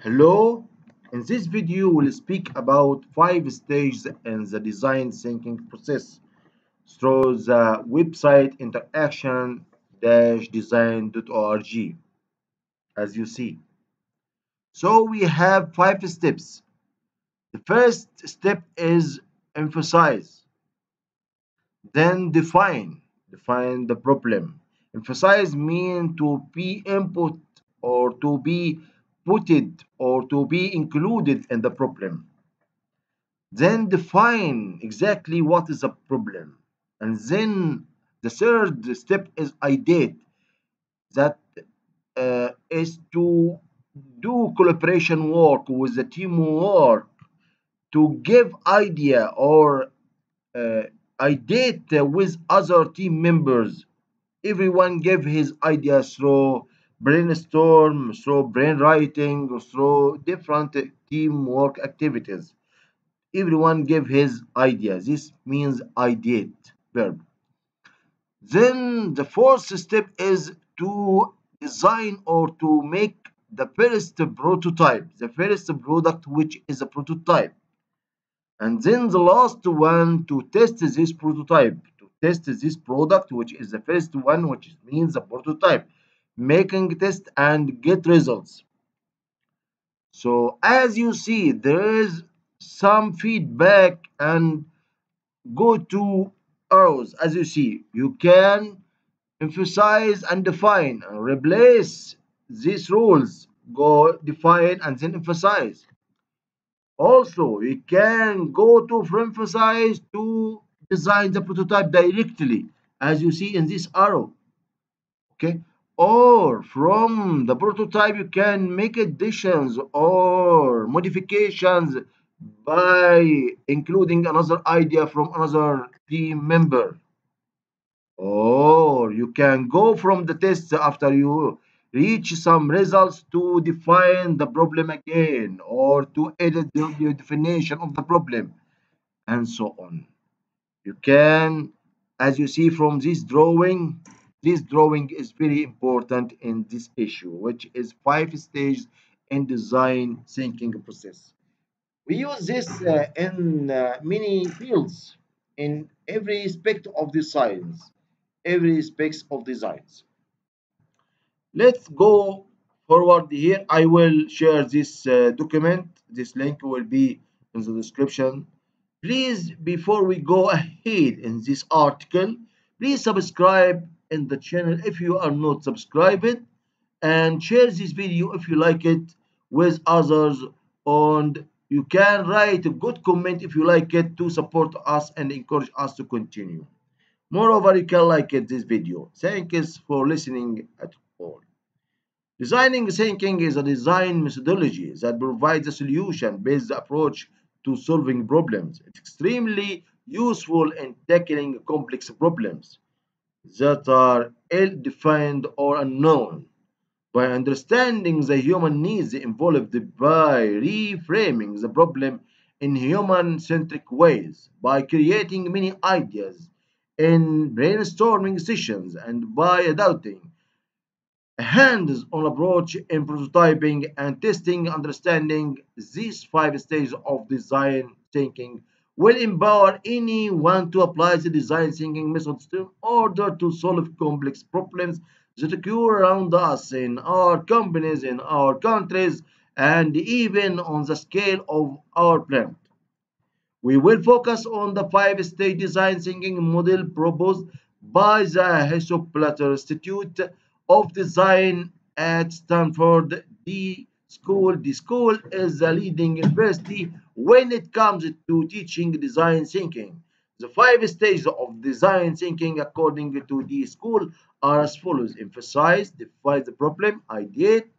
Hello, in this video we'll speak about 5 stages in the design thinking process through the website interaction-design.org as you see. So we have 5 steps. The first step is emphasize, then define the problem. Emphasize mean to be input or to be putted or to be included in the problem. Then define exactly what is the problem. And then the third step is ideate, that is to do collaboration work with the teamwork to give idea or uh, ideate with other team members. Everyone give his ideas through brainstorm, through brainwriting, through different teamwork activities. Everyone give his idea. This means ideate verb. Then the fourth step is to design or to make the first prototype, the first product, which is a prototype. And then the last one to test this prototype, to test this product, which is the first one, which means the prototype, making test and get results. So as you see, there is some feedback and go to arrows. As you see, you can emphasize and define and replace these rules. Go define and then emphasize. Also, you can go to from emphasize to design the prototype directly, as you see in this arrow. Okay, or from the prototype you can make additions or modifications by including another idea from another team member. Or you can go from the test after you reach some results to define the problem again or to edit the definition of the problem and so on. You can, as you see from this drawing is very important in this issue, which is 5 stages in design thinking process. We use this in many fields, in every aspect of the science, every aspect of designs. Let's go forward here. I will share this document. This link will be in the description. Please, before we go ahead in this article, please subscribe in the channel if you are not subscribed and share this video if you like it with others, and you can write a good comment if you like it to support us and encourage us to continue. Moreover, you can like it this video. Thanks for listening at all. Designing thinking is a design methodology that provides a solution-based approach to solving problems. It's extremely useful in tackling complex problems that are ill-defined or unknown. By understanding the human needs involved, by reframing the problem in human-centric ways, by creating many ideas in brainstorming sessions, and by adopting a hands-on approach in prototyping and testing, understanding these 5 stages of design thinking will empower anyone to apply the design thinking methods in order to solve complex problems that occur around us in our companies, in our countries, and even on the scale of our planet. We will focus on the 5 stage design thinking model proposed by the Hessoplatter Institute of Design at Stanford. The school is the leading university when it comes to teaching design thinking. The 5 stages of design thinking, according to the school, are as follows: emphasize, define the problem, ideate,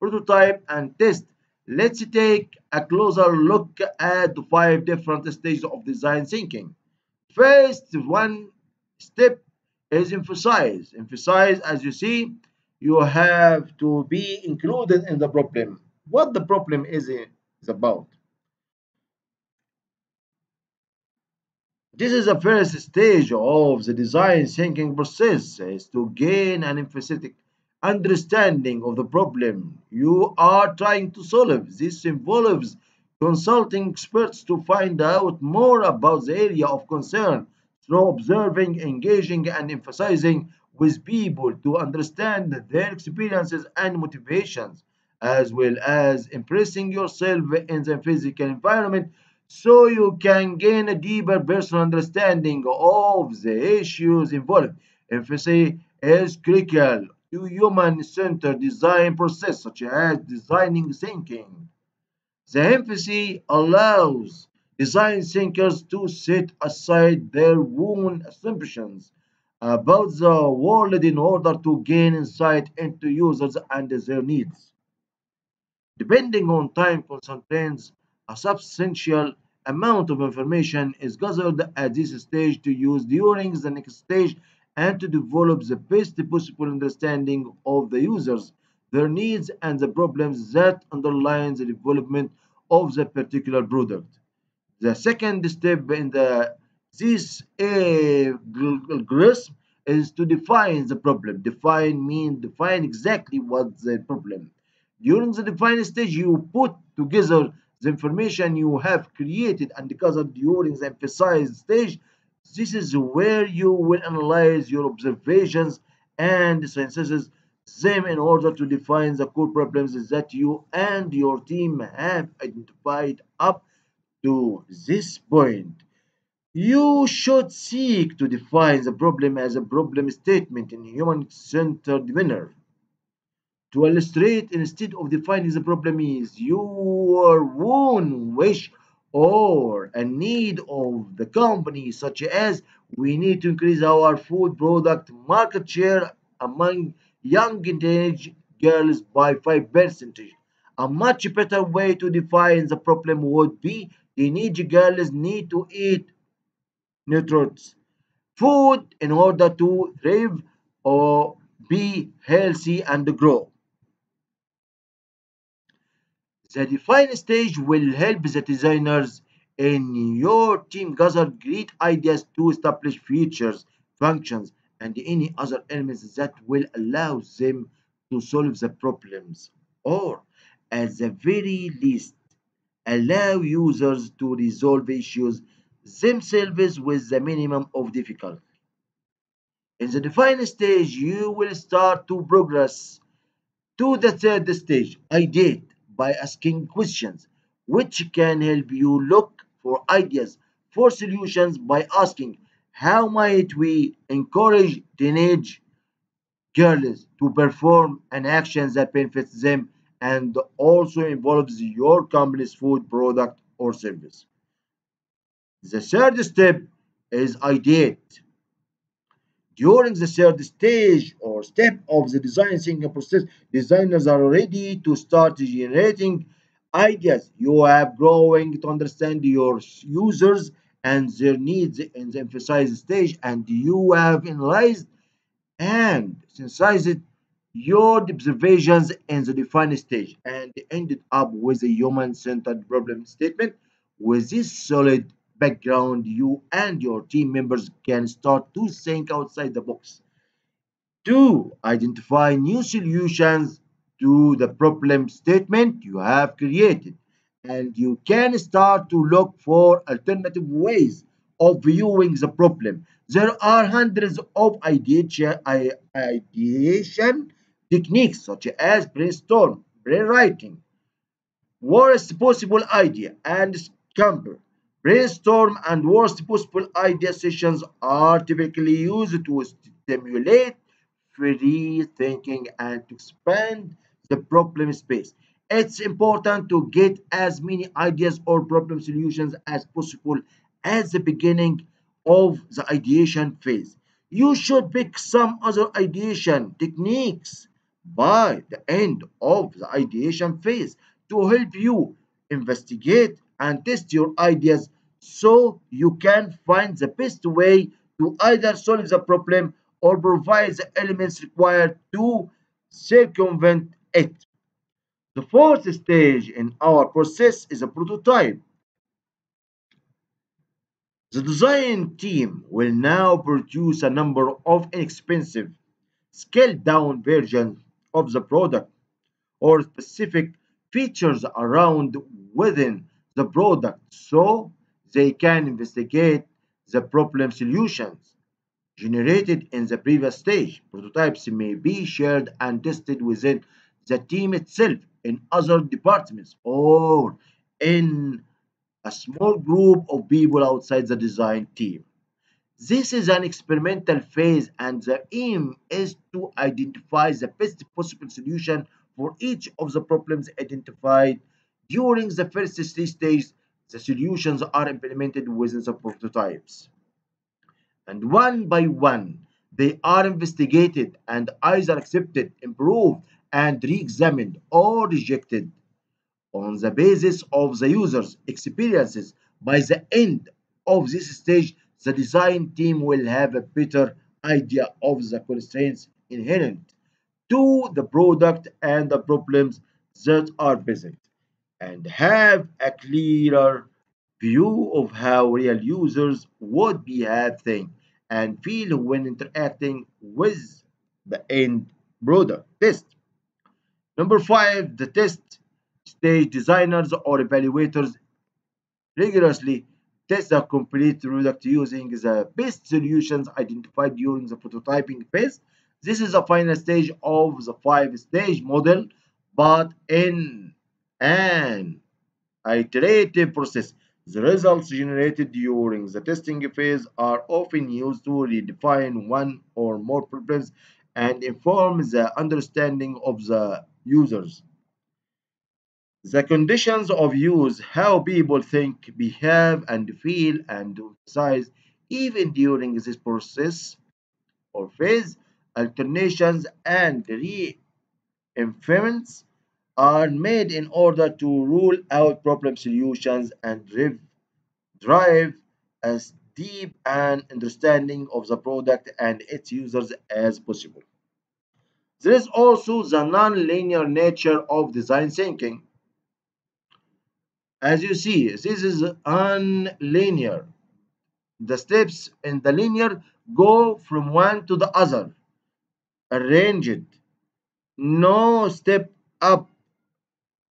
prototype, and test. Let's take a closer look at the 5 different stages of design thinking. First one step is emphasize. Emphasize, as you see, you have to be included in the problem. What the problem is about. This is the first stage of the design thinking process, is to gain an empathetic understanding of the problem you are trying to solve. This involves consulting experts to find out more about the area of concern through observing, engaging, and emphasizing with people to understand their experiences and motivations, as well as impressing yourself in the physical environment so you can gain a deeper personal understanding of the issues involved. Empathy is critical to human-centered design process such as designing thinking. The empathy allows design thinkers to set aside their own assumptions about the world in order to gain insight into users and their needs. Depending on time constraints, a substantial amount of information is gathered at this stage to use during the next stage and to develop the best possible understanding of the users, their needs, and the problems that underlie the development of the particular product. The second step in this algorithm is to define the problem. Define exactly what the problem. During the define stage, you put together the information you have created and gathered during the emphasize stage. This is where you will analyze your observations and synthesize them in order to define the core problems that you and your team have identified up to this point. You should seek to define the problem as a problem statement in a human-centered manner. To illustrate, instead of defining the problem as your own wish or a need of the company, such as we need to increase our food product market share among young teenage girls by 5%. A much better way to define the problem would be teenage girls need to eat nutritious food in order to thrive or be healthy and grow. The define stage will help the designers in your team gather great ideas to establish features, functions, and any other elements that will allow them to solve the problems, or at the very least, allow users to resolve issues themselves with the minimum of difficulty. In the define stage, you will start to progress to the third stage, Ideate, by asking questions, which can help you look for ideas for solutions by asking, how might we encourage teenage girls to perform an action that benefits them and also involves your company's food product or service? The third step is Ideate. During the third stage or step of the design thinking process, designers are ready to start generating ideas. You have growing to understand your users and their needs in the emphasize stage, and you have analyzed and synthesized your observations in the defined stage and ended up with a human-centered problem statement. With this solid background, you and your team members can start to think outside the box to identify new solutions to the problem statement you have created. And you can start to look for alternative ways of viewing the problem. There are hundreds of ideation techniques such as brainstorm, brainwriting, worst possible idea, and scamper. Brainstorm and worst possible idea sessions are typically used to stimulate free thinking and to expand the problem space. It's important to get as many ideas or problem solutions as possible at the beginning of the ideation phase. You should pick some other ideation techniques by the end of the ideation phase to help you investigate and test your ideas so you can find the best way to either solve the problem or provide the elements required to circumvent it. The fourth stage in our process is a prototype. The design team will now produce a number of inexpensive, scaled down versions of the product or specific features around within the product so they can investigate the problem solutions generated in the previous stage. Prototypes may be shared and tested within the team itself, in other departments, or in a small group of people outside the design team. This is an experimental phase, and the aim is to identify the best possible solution for each of the problems identified. During the first three stages, the solutions are implemented within the prototypes. And one by one, they are investigated and either accepted, improved, and re examined or rejected on the basis of the user's experiences. By the end of this stage, the design team will have a better idea of the constraints inherent to the product and the problems that are present, and have a clearer view of how real users would behave, think, and feel when interacting with the end product test. Number five, the test stage designers or evaluators rigorously test the complete product using the best solutions identified during the prototyping phase. This is the final stage of the five-stage model, but in an iterative process. The results generated during the testing phase are often used to redefine one or more problems and inform the understanding of the users. The conditions of use, how people think, behave, and feel, and emphasize, even during this process or phase, alternations and reinforcements are made in order to rule out problem solutions and drive as deep an understanding of the product and its users as possible. There is also the non-linear nature of design thinking. As you see, this is unlinear. The steps in the linear go from one to the other, arranged. No step up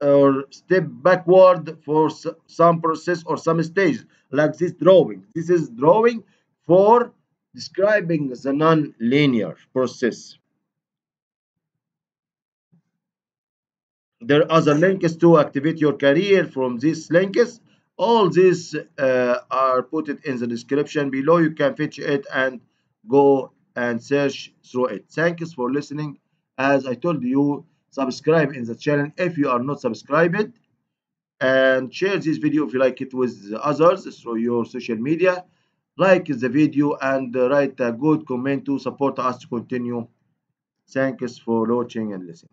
or step backward for some process or some stage, like this drawing. This is drawing for describing the non-linear process. There are other links to activate your career from these links. All these are put it in the description below. You can fetch it and go and search through it. Thanks for listening. As I told you, subscribe in the channel if you are not subscribed, and share this video if you like it with others through your social media. Like the video and write a good comment to support us to continue. Thanks for watching and listening.